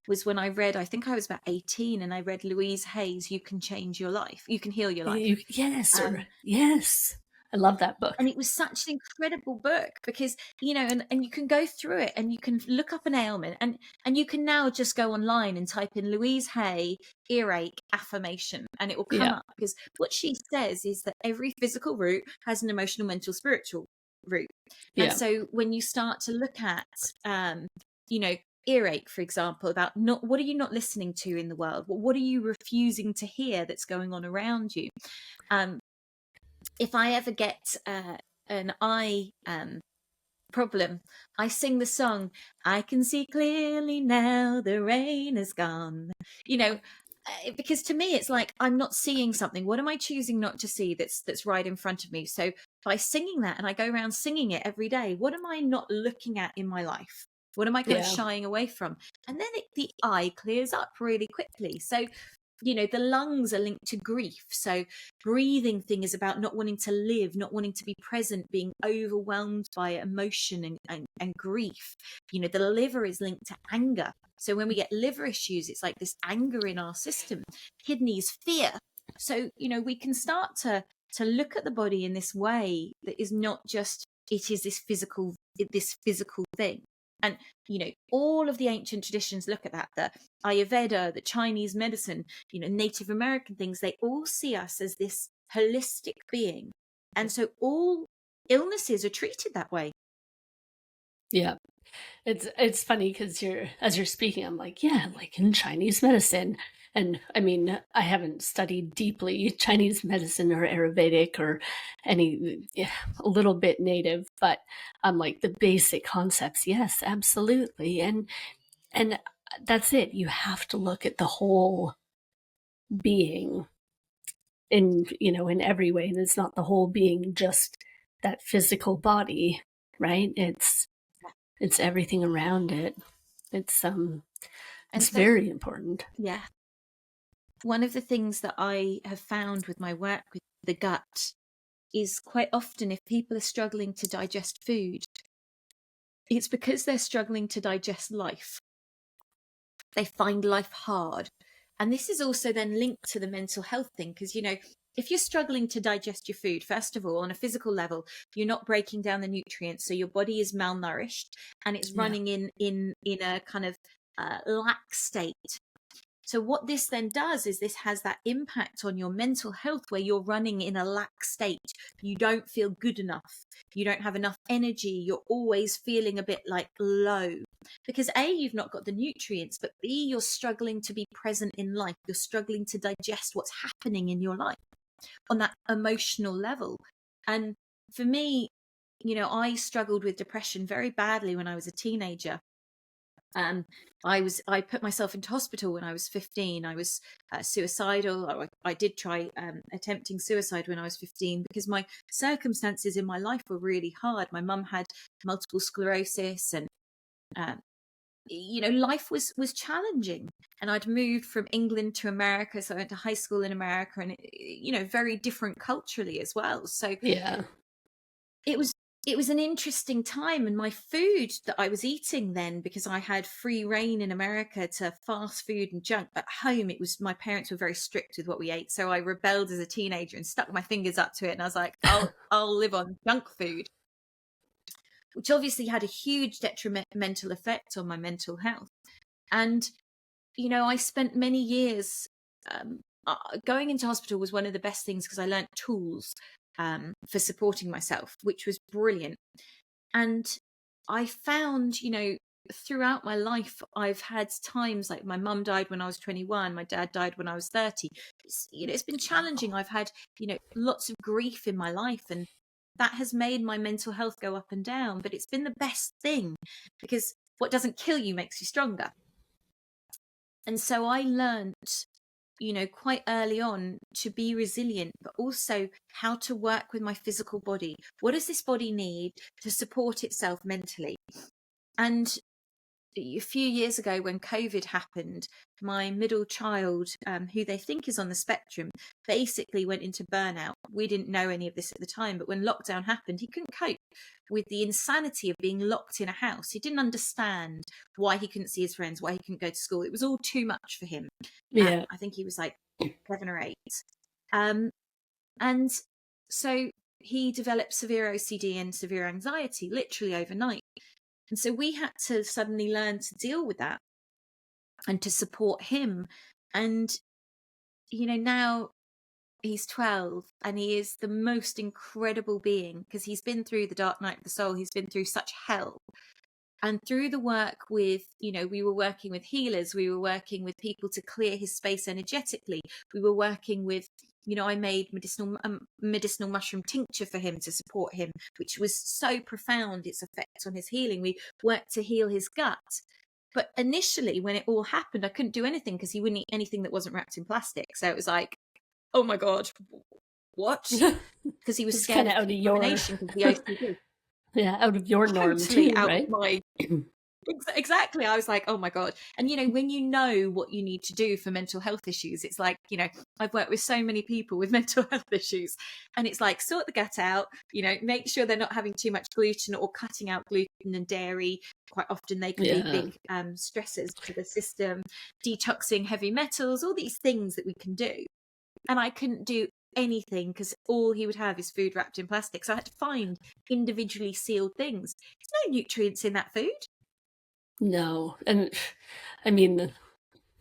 was when I read, I think I was about 18, and I read Louise Hay's "You Can Change Your Life, You Can Heal Your Life." Yes, I love that book. And it was such an incredible book, because, you know, and you can go through it and you can look up an ailment, and you can now just go online and type in Louise Hay earache affirmation, and it will come up, because what she says is that every physical root has an emotional, mental, spiritual root. And so when you start to look at, you know, earache, for example, about what are you not listening to in the world? What are you refusing to hear that's going on around you? If I ever get an eye problem, I sing the song, "I can see clearly now, the rain is gone." You know, because to me it's like, I'm not seeing something. What am I choosing not to see that's right in front of me? So by singing that, and I go around singing it every day, what am I not looking at in my life? What am I kind of shying away from? And then the eye clears up really quickly. So, you know, the lungs are linked to grief. So breathing thing is about not wanting to live, not wanting to be present, being overwhelmed by emotion and grief. You know, the liver is linked to anger. So when we get liver issues, it's like this anger in our system. Kidneys, fear. So, you know, we can start to to look at the body in this way that is not just, it is this physical thing. And, all of the ancient traditions look at that, the Ayurveda, the Chinese medicine, Native American things, they all see us as this holistic being. And so all illnesses are treated that way. Yeah. It's funny because as you're speaking, I'm like, yeah, like in Chinese medicine. And I mean, I haven't studied deeply Chinese medicine or Ayurvedic or any, a little bit native, but I'm like the basic concepts. Yes, absolutely. And that's it. You have to look at the whole being in every way. And it's not the whole being just that physical body, right? It's everything around it. It's And so, very important. yeah. One of the things that I have found with my work with the gut is quite often if people are struggling to digest food, it's because they're struggling to digest life. They find life hard. And this is also then linked to the mental health thing, because, if you're struggling to digest your food, first of all, on a physical level, you're not breaking down the nutrients. So your body is malnourished and it's running in a kind of lax state. So what this then does is this has that impact on your mental health where you're running in a lax state. You don't feel good enough. You don't have enough energy. You're always feeling a bit like low because A, you've not got the nutrients, but B, you're struggling to be present in life. You're struggling to digest what's happening in your life on that emotional level. And for me, I struggled with depression very badly when I was a teenager. I put myself into hospital when I was 15. I was suicidal. I did try attempting suicide when I was 15 because my circumstances in my life were really hard. My mum had multiple sclerosis and, life was challenging. And I'd moved from England to America. So I went to high school in America and, very different culturally as well. So yeah, it was an interesting time, and my food that I was eating then, because I had free reign in America to fast food and junk. At home, my parents were very strict with what we ate, so I rebelled as a teenager and stuck my fingers up to it, and I was like, I'll live on junk food, which obviously had a huge detrimental effect on my mental health. And I spent many years going into hospital was one of the best things because I learnt tools for supporting myself, which was brilliant. And I found, throughout my life, I've had times like my mum died when I was 21, my dad died when I was 30. It's been challenging. I've had, lots of grief in my life, and that has made my mental health go up and down. But it's been the best thing because what doesn't kill you makes you stronger. And so I learnt quite early on to be resilient, but also how to work with my physical body. What does this body need to support itself mentally? And a few years ago when COVID happened, my middle child, who they think is on the spectrum, basically went into burnout. We didn't know any of this at the time, but when lockdown happened, he couldn't cope with the insanity of being locked in a house. He didn't understand why he couldn't see his friends, why he couldn't go to school. It was all too much for him. Yeah. I think he was like 7 or 8. And so he developed severe OCD and severe anxiety literally overnight. And so we had to suddenly learn to deal with that and to support him. And, now he's 12 and he is the most incredible being because he's been through the dark night of the soul. He's been through such hell. And through the work with, we were working with healers, we were working with people to clear his space energetically. We were working with, I made medicinal mushroom tincture for him to support him, which was so profound, its effect on his healing. We worked to heal his gut. But initially, when it all happened, I couldn't do anything because he wouldn't eat anything that wasn't wrapped in plastic. So it was like, oh my God, what? Because he was scared of contamination because the OCD. Yeah, out of your norm Totally too, out right? of my exactly. I was like, oh my God. And when you know what you need to do for mental health issues, it's like, I've worked with so many people with mental health issues, and it's like, sort the gut out, make sure they're not having too much gluten or cutting out gluten and dairy. Quite often they can be big stressors to the system, detoxing heavy metals, all these things that we can do. And I couldn't do anything because all he would have is food wrapped in plastic. So I had to find individually sealed things. There's no nutrients in that food. No. And I mean,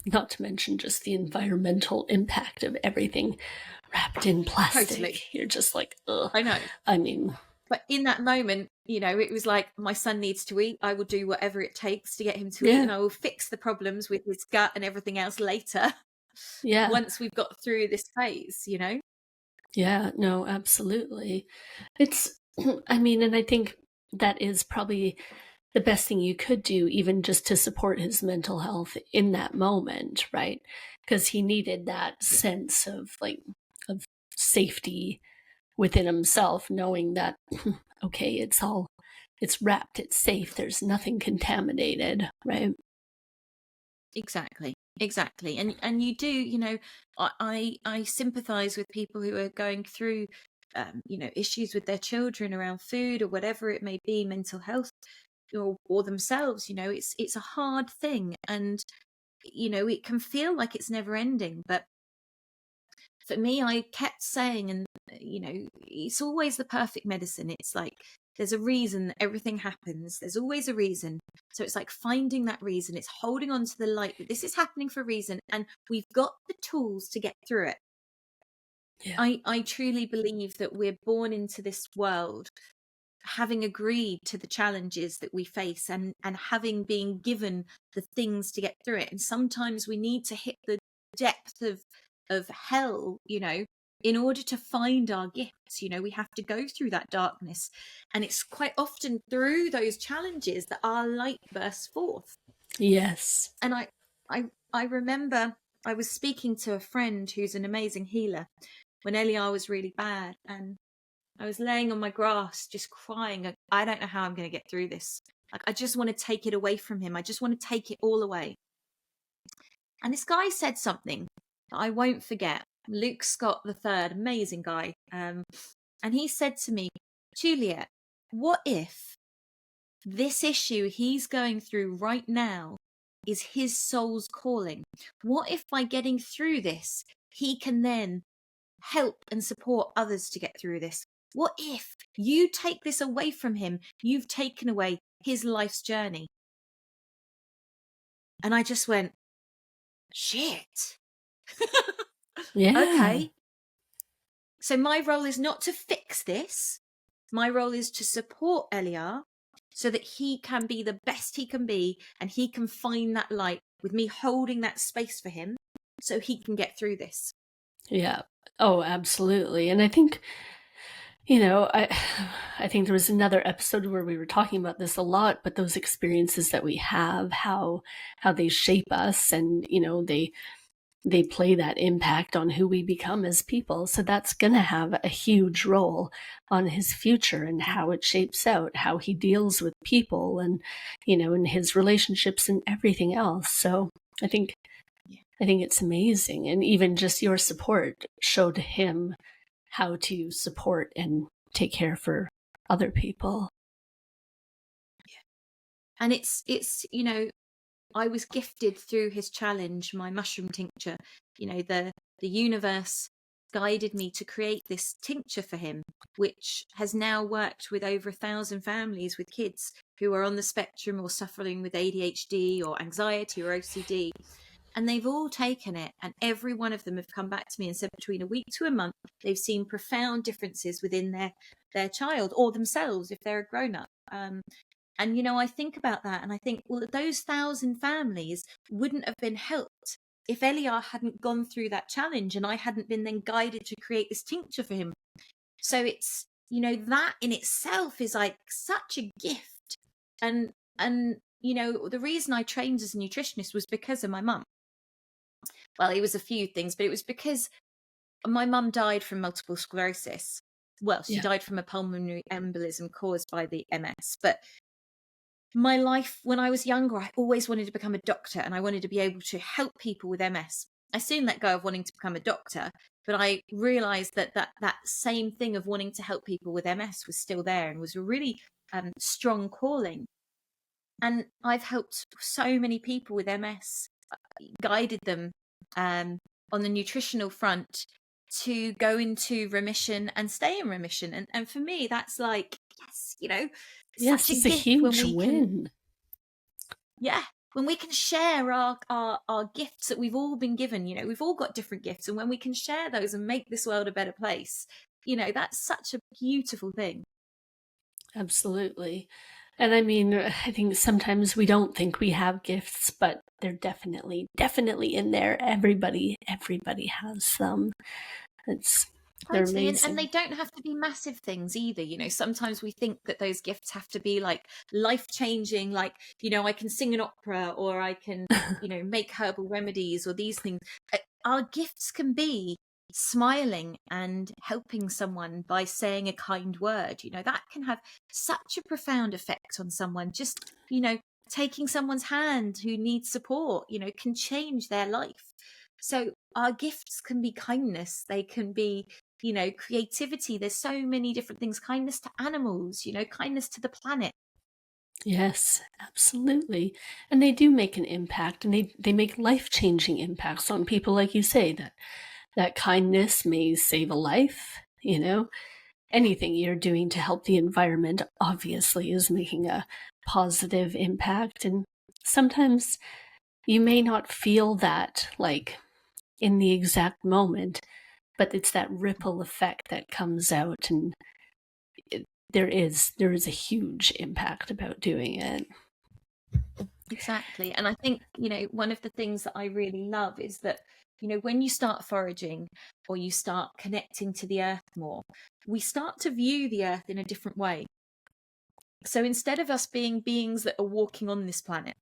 not to mention just the environmental impact of everything wrapped in plastic. Totally. You're just like, ugh. I know. I mean, but in that moment, it was like, my son needs to eat. I will do whatever it takes to get him to eat, and I will fix the problems with his gut and everything else later. Yeah. Once we've got through this phase, Yeah, no, absolutely. It's, I mean, and I think that is probably the best thing you could do, even just to support his mental health in that moment, right? Because he needed that sense of of safety within himself, knowing that, okay, it's wrapped, it's safe, there's nothing contaminated, right? Exactly. And you do, I sympathize with people who are going through issues with their children around food or whatever it may be, mental health, or themselves. It's a hard thing, and it can feel like it's never ending. But for me, I kept saying, and it's always the perfect medicine. It's like, there's a reason that everything happens. There's always a reason. So it's like finding that reason. It's holding on to the light that this is happening for a reason, and we've got the tools to get through it. Yeah. I truly believe that we're born into this world having agreed to the challenges that we face, and having been given the things to get through it. And sometimes we need to hit the depth of hell, in order to find our gifts. We have to go through that darkness, and it's quite often through those challenges that our light bursts forth. Yes. And I remember I was speaking to a friend who's an amazing healer when Eliar was really bad, and I was laying on my grass just crying. I don't know how I'm going to get through this. Like, I just want to take it away from him. I just want to take it all away. And this guy said something that I won't forget. Luke Scott III, amazing guy. And he said to me, Juliette, what if this issue he's going through right now is his soul's calling? What if by getting through this, he can then help and support others to get through this? What if you take this away from him? You've taken away his life's journey. And I just went, shit. Yeah. Okay. So my role is not to fix this. My role is to support Eliar so that he can be the best he can be, and he can find that light with me holding that space for him so he can get through this. Yeah. Oh, absolutely. And I think, I think there was another episode where we were talking about this a lot, but those experiences that we have, how they shape us, and, they play that impact on who we become as people. So that's going to have a huge role on his future and how it shapes out, how he deals with people, and, and his relationships and everything else. So I think it's amazing. And even just your support showed him how to support and take care for other people. And it's I was gifted through his challenge, my mushroom tincture. The universe guided me to create this tincture for him, which has now worked with over 1,000 families with kids who are on the spectrum or suffering with ADHD or anxiety or OCD. And they've all taken it, and every one of them have come back to me and said between a week to a month, they've seen profound differences within their child or themselves if they're a grown-up. And, I think about that, and I think, well, those 1,000 families wouldn't have been helped if Eliar hadn't gone through that challenge and I hadn't been then guided to create this tincture for him. So it's, that in itself is like such a gift. And the reason I trained as a nutritionist was because of my mum. Well, it was a few things, but it was because my mum died from multiple sclerosis. Well, she died from a pulmonary embolism caused by the MS. But my life, when I was younger, I always wanted to become a doctor, and I wanted to be able to help people with MS. I soon let go of wanting to become a doctor, but I realised that same thing of wanting to help people with MS was still there, and was a really strong calling. And I've helped so many people with MS, guided them on the nutritional front, to go into remission and stay in remission. And for me, that's like, yes, Yes, such a it's a gift when huge we can, win. yeah, when we can share our gifts that we've all been given. We've all got different gifts, and when we can share those and make this world a better place, that's such a beautiful thing. Absolutely. And I mean, I think sometimes we don't think we have gifts, but they're definitely in there. Everybody has them. They're Totally. And they amazing. don't have to be massive things either. Sometimes we think that those gifts have to be like life changing, like, I can sing an opera, or I can, make herbal remedies, or these things. Our gifts can be smiling and helping someone by saying a kind word. That can have such a profound effect on someone. Just, taking someone's hand who needs support, can change their life. So our gifts can be kindness. They can be, creativity. There's so many different things. Kindness to animals, kindness to the planet. Yes, absolutely. And they do make an impact, and they make life-changing impacts on people, like you say, that kindness may save a life, Anything you're doing to help the environment obviously is making a positive impact. And sometimes you may not feel that like in the exact moment, but it's that ripple effect that comes out, and there is a huge impact about doing it. Exactly. And I think, one of the things that I really love is that, when you start foraging or you start connecting to the earth more, we start to view the earth in a different way. So instead of us being beings that are walking on this planet,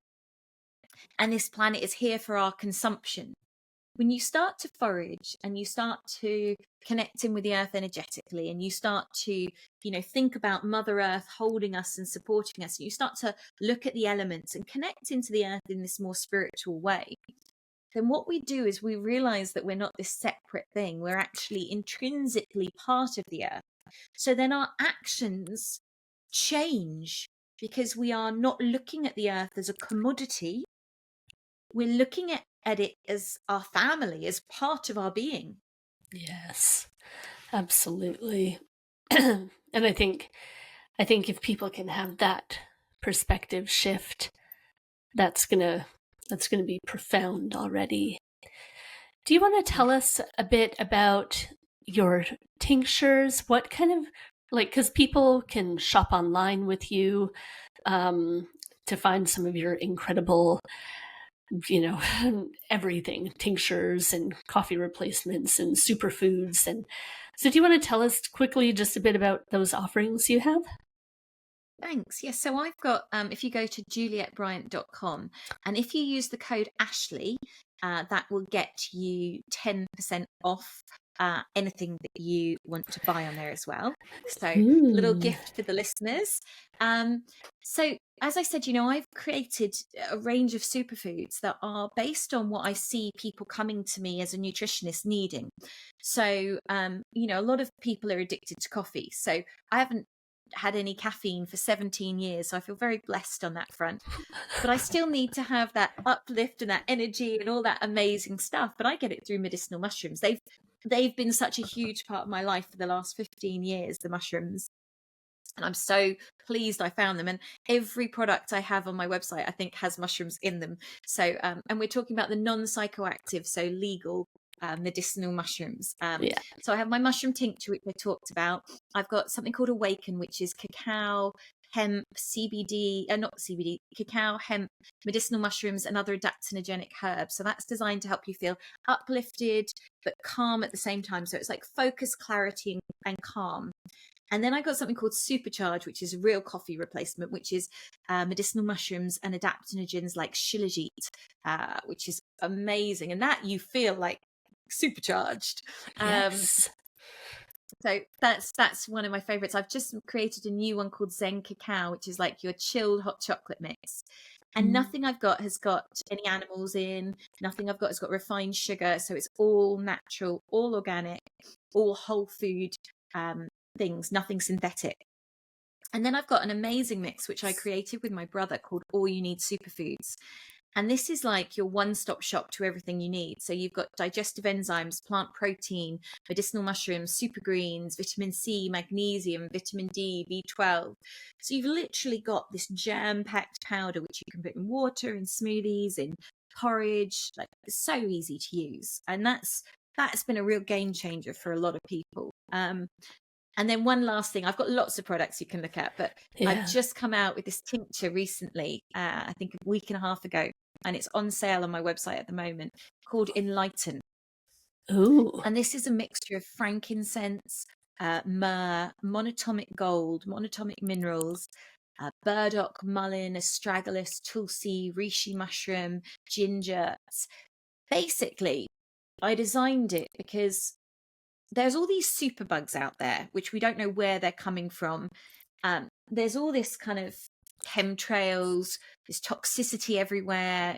and this planet is here for our consumption, when you start to forage and you start to connect in with the earth energetically, and you start to, think about Mother Earth holding us and supporting us, and you start to look at the elements and connect into the earth in this more spiritual way, then what we do is we realize that we're not this separate thing. We're actually intrinsically part of the earth. So then our actions change, because we are not looking at the earth as a commodity. We're looking at it as our family, as part of our being. Yes, absolutely. And I think if people can have that perspective shift, that's gonna be profound already. Do you want to tell us a bit about your tinctures? What kind of, like, because people can shop online with you to find some of your incredible, everything, tinctures and coffee replacements and superfoods. And so do you want to tell us quickly just a bit about those offerings you have? Thanks. Yes. So I've got, if you go to juliettebryant.com, and if you use the code Ashley, that will get you 10% off anything that you want to buy on there as well. So little gift for the listeners. So as I said, I've created a range of superfoods that are based on what I see people coming to me as a nutritionist needing. So, a lot of people are addicted to coffee. So I haven't had any caffeine for 17 years, so I feel very blessed on that front. But I still need to have that uplift and that energy and all that amazing stuff. But I get it through medicinal mushrooms. They've been such a huge part of my life for the last 15 years, the mushrooms. And I'm so pleased I found them. And every product I have on my website, I think, has mushrooms in them. So, and we're talking about the non-psychoactive, so legal medicinal mushrooms. Yeah. So I have my mushroom tincture, which I talked about. I've got something called Awaken, which is cacao, hemp, CBD, not CBD, cacao, hemp, medicinal mushrooms, and other adaptogenic herbs. So that's designed to help you feel uplifted, but calm at the same time. So it's like focus, clarity, and calm. And then I got something called Supercharge, which is a real coffee replacement, which is medicinal mushrooms and adaptogens like shilajit, which is amazing. And that you feel like supercharged. Yes. So that's one of my favorites. I've just created a new one called Zen Cacao, which is like your chilled hot chocolate mix. And nothing I've got has got any animals in. Nothing I've got has got refined sugar. So it's all natural, all organic, all whole food things, nothing synthetic. And then I've got an amazing mix which I created with my brother called All You Need Superfoods. And this is like your one-stop shop to everything you need. So you've got digestive enzymes, plant protein, medicinal mushrooms, super greens, vitamin C, magnesium, vitamin D, B12. So you've literally got this jam-packed powder, which you can put in water, in smoothies, in porridge. Like, it's so easy to use. And that's been a real game changer for a lot of people. And then one last thing, I've got lots of products you can look at, but I've just come out with this tincture recently, I think a week and a half ago, and it's on sale on my website at the moment, called Enlighten. Ooh. And this is a mixture of frankincense, myrrh, monatomic gold, monatomic minerals, burdock, mullein, astragalus, tulsi, reishi mushroom, ginger. Basically, I designed it because there's all these superbugs out there, which we don't know where they're coming from. There's all this kind of chemtrails, this toxicity everywhere,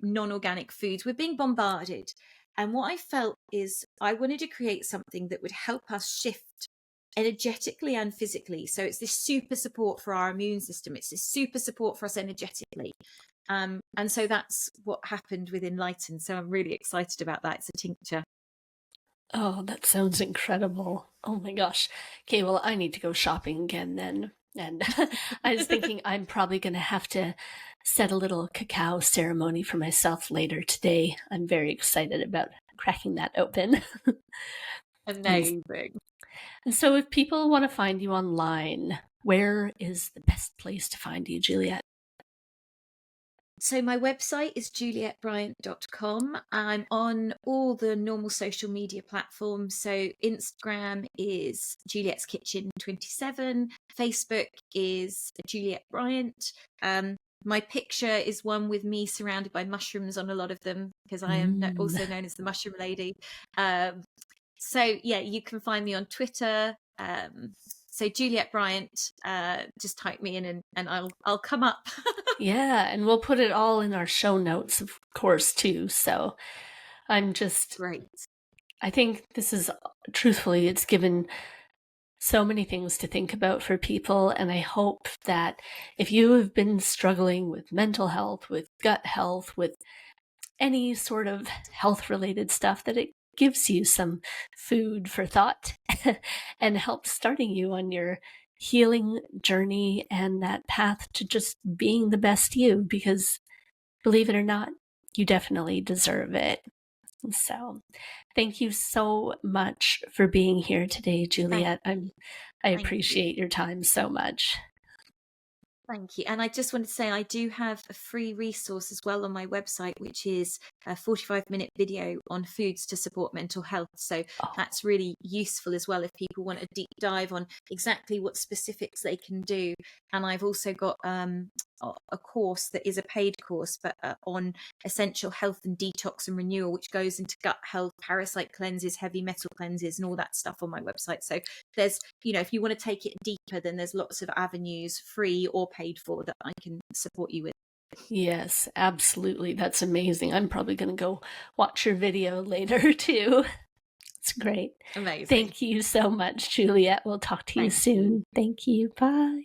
non-organic foods. We're being bombarded. And what I felt is I wanted to create something that would help us shift energetically and physically. So it's this super support for our immune system. It's this super support for us energetically. And so that's what happened with Enlighten. So I'm really excited about that. It's a tincture. Oh, that sounds incredible. Oh my gosh. Okay, well, I need to go shopping again then. And I was thinking I'm probably going to have to set a little cacao ceremony for myself later today. I'm very excited about cracking that open. Amazing. And so if people want to find you online, where is the best place to find you, Juliette? So my website is juliettebryant.com. I'm on all the normal social media platforms. So Instagram is Juliette's Kitchen 27. Facebook is Juliette Bryant. My picture is one with me surrounded by mushrooms on a lot of them, because I am also known as the Mushroom Lady. So yeah, you can find me on Twitter. So Juliette Bryant, just type me in and I'll come up. Yeah, and we'll put it all in our show notes, of course, too. So I'm just great. I think this is, truthfully, it's given so many things to think about for people. And I hope that if you have been struggling with mental health, with gut health, with any sort of health related stuff, that it gives you some food for thought and helps starting you on your healing journey and that path to just being the best you, because believe it or not, you definitely deserve it. So thank you so much for being here today, Juliette. I appreciate your time so much. Thank you. And I just wanted to say I do have a free resource as well on my website, which is a 45-minute video on foods to support mental health. So that's really useful as well if people want a deep dive on exactly what specifics they can do. And I've also got a course that is a paid course, but on essential health and detox and renewal, which goes into gut health, parasite cleanses, heavy metal cleanses, and all that stuff on my website. So there's, if you want to take it deeper, then there's lots of avenues, free or paid for, that I can support you with. Yes, absolutely. That's amazing. I'm probably going to go watch your video later too. It's great. Amazing. Thank you so much, Juliette. We'll talk to you soon. Thank you. Bye.